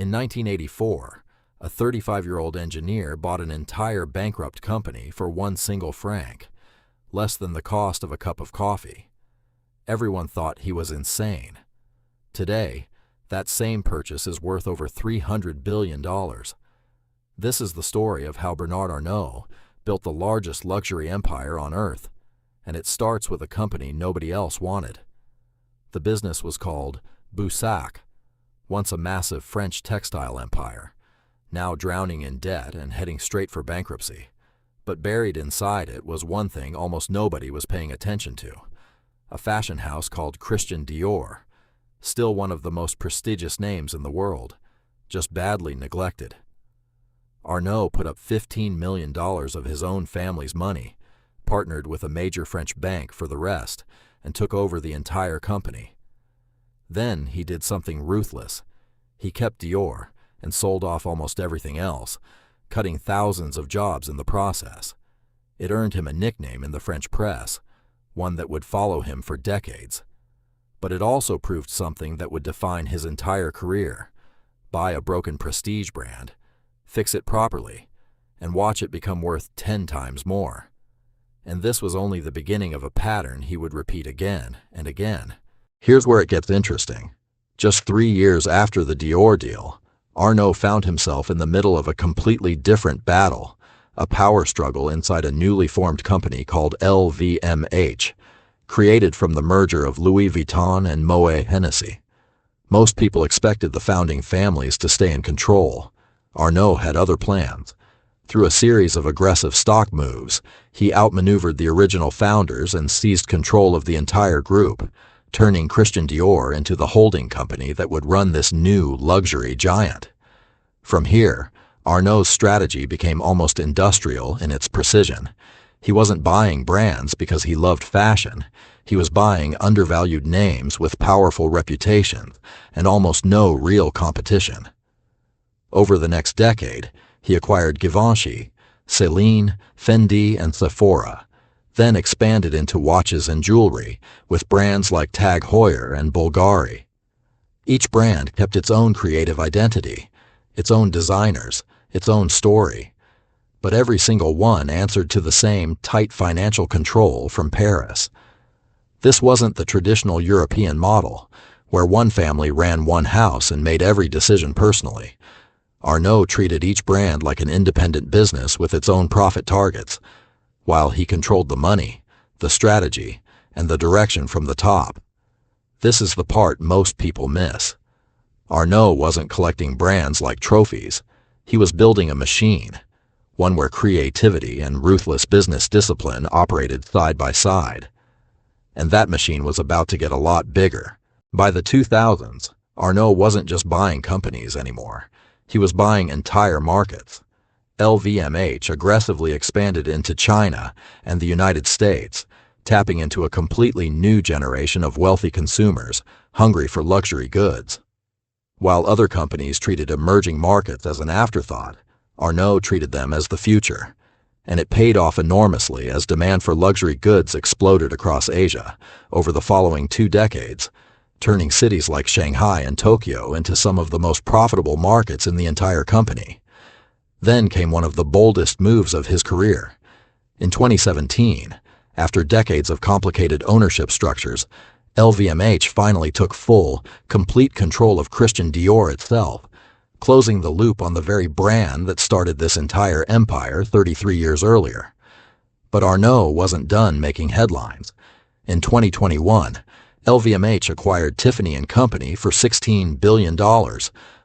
In 1984, a 35-year-old engineer bought an entire bankrupt company for one single franc, less than the cost of a cup of coffee. Everyone thought he was insane. Today, that same purchase is worth over $300 billion. This is the story of how Bernard Arnault built the largest luxury empire on earth, and it starts with a company nobody else wanted. The business was called Boussac, once a massive French textile empire, now drowning in debt and heading straight for bankruptcy. But buried inside it was one thing almost nobody was paying attention to: a fashion house called Christian Dior, still one of the most prestigious names in the world, just badly neglected. Arnault put up $15 million of his own family's money, partnered with a major French bank for the rest, and took over the entire company. Then he did something ruthless. He kept Dior and sold off almost everything else, cutting thousands of jobs in the process. It earned him a nickname in the French press, one that would follow him for decades. But it also proved something that would define his entire career: buy a broken prestige brand, fix it properly, and watch it become worth 10 times more. And this was only the beginning of a pattern he would repeat again and again. Here's where it gets interesting. Just 3 years after the Dior deal, Arnault found himself in the middle of a completely different battle, a power struggle inside a newly formed company called LVMH, created from the merger of Louis Vuitton and Moët Hennessy. Most people expected the founding families to stay in control. Arnault had other plans. Through a series of aggressive stock moves, he outmaneuvered the original founders and seized control of the entire group, turning Christian Dior into the holding company that would run this new luxury giant. From here, Arnault's strategy became almost industrial in its precision. He wasn't buying brands because he loved fashion. He was buying undervalued names with powerful reputations and almost no real competition. Over the next decade, he acquired Givenchy, Celine, Fendi, and Sephora, then expanded into watches and jewelry with brands like Tag Heuer and Bulgari. Each brand kept its own creative identity, its own designers, its own story, but every single one answered to the same tight financial control from Paris. This wasn't the traditional European model, where one family ran one house and made every decision personally. Arnault treated each brand like an independent business with its own profit targets, while he controlled the money, the strategy, and the direction from the top. This is the part most people miss. Arnault wasn't collecting brands like trophies. He was building a machine, one where creativity and ruthless business discipline operated side by side. And that machine was about to get a lot bigger. By the 2000s, Arnault wasn't just buying companies anymore. He was buying entire markets. LVMH aggressively expanded into China and the United States, tapping into a completely new generation of wealthy consumers hungry for luxury goods. While other companies treated emerging markets as an afterthought, Arnault treated them as the future. And it paid off enormously as demand for luxury goods exploded across Asia over the following 2 decades, turning cities like Shanghai and Tokyo into some of the most profitable markets in the entire company. Then came one of the boldest moves of his career. In 2017, after decades of complicated ownership structures, LVMH finally took full, complete control of Christian Dior itself, closing the loop on the very brand that started this entire empire 33 years earlier. But Arnault wasn't done making headlines. In 2021, LVMH acquired Tiffany Co for $16 billion,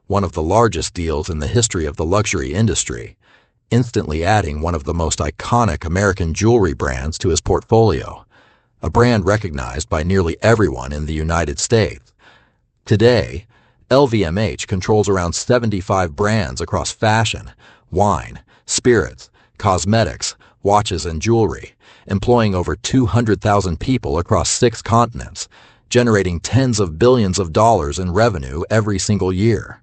one of the largest deals in the history of the luxury industry, instantly adding one of the most iconic American jewelry brands to his portfolio, a brand recognized by nearly everyone in the United States. Today, LVMH controls around 75 brands across fashion, wine, spirits, cosmetics, watches, and jewelry, employing over 200,000 people across 6 continents, generating tens of billions of dollars in revenue every single year.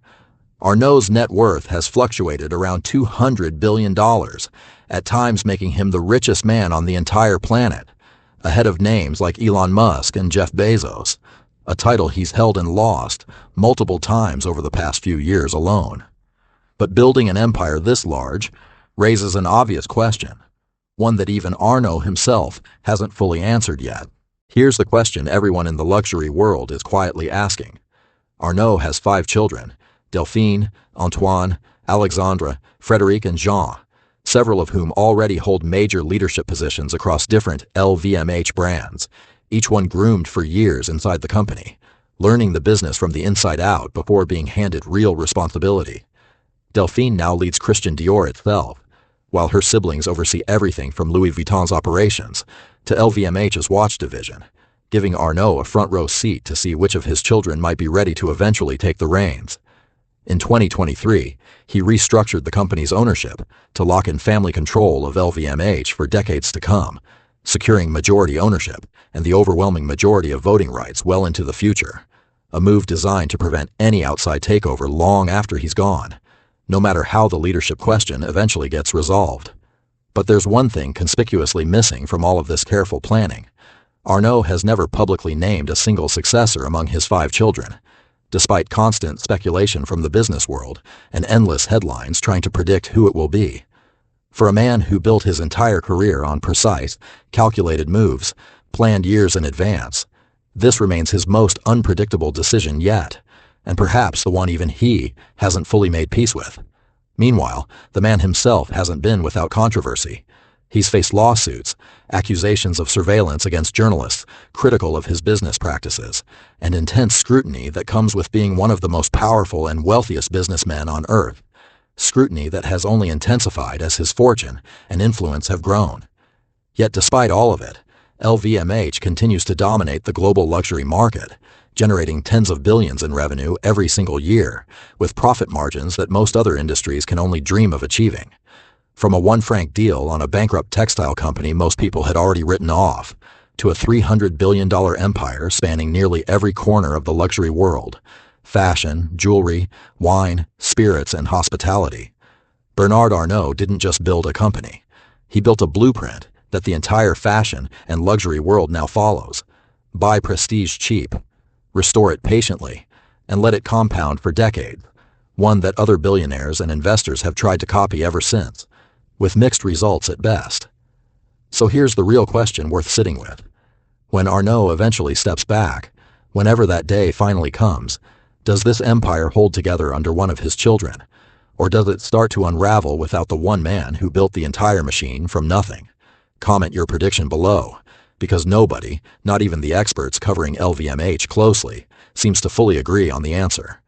Arnault's net worth has fluctuated around $200 billion, at times making him the richest man on the entire planet, ahead of names like Elon Musk and Jeff Bezos. a title he's held and lost multiple times over the past few years alone. But building an empire this large raises an obvious question, one that even Arnault himself hasn't fully answered yet. Here's the question everyone in the luxury world is quietly asking. Arnault has 5 children, Delphine, Antoine, Alexandre, Frédéric, and Jean, several of whom already hold major leadership positions across different LVMH brands, each one groomed for years inside the company, learning the business from the inside out before being handed real responsibility. Delphine now leads Christian Dior itself, while her siblings oversee everything from Louis Vuitton's operations to LVMH's watch division, giving Arnault a front-row seat to see which of his children might be ready to eventually take the reins. In 2023, he restructured the company's ownership to lock in family control of LVMH for decades to come, securing majority ownership and the overwhelming majority of voting rights well into the future, a move designed to prevent any outside takeover long after he's gone, no matter how the leadership question eventually gets resolved. But there's one thing conspicuously missing from all of this careful planning. Arnault has never publicly named a single successor among his 5 children, despite constant speculation from the business world and endless headlines trying to predict who it will be. For a man who built his entire career on precise, calculated moves, planned years in advance, this remains his most unpredictable decision yet, and perhaps the one even he hasn't fully made peace with. Meanwhile, the man himself hasn't been without controversy. He's faced lawsuits, accusations of surveillance against journalists critical of his business practices, and intense scrutiny that comes with being one of the most powerful and wealthiest businessmen on earth. Scrutiny that has only intensified as his fortune and influence have grown. Yet despite all of it, LVMH continues to dominate the global luxury market, generating tens of billions in revenue every single year, with profit margins that most other industries can only dream of achieving. From a 1 franc deal on a bankrupt textile company most people had already written off, to a $300 billion empire spanning nearly every corner of the luxury world, fashion, jewelry, wine, spirits, and hospitality. Bernard Arnault didn't just build a company. He built a blueprint that the entire fashion and luxury world now follows. Buy prestige cheap, restore it patiently, and let it compound for decades, one that other billionaires and investors have tried to copy ever since, with mixed results at best. So here's the real question worth sitting with. When Arnault eventually steps back, whenever that day finally comes, does this empire hold together under one of his children, or does it start to unravel without the one man who built the entire machine from nothing? Comment your prediction below, because nobody, not even the experts covering LVMH closely, seems to fully agree on the answer.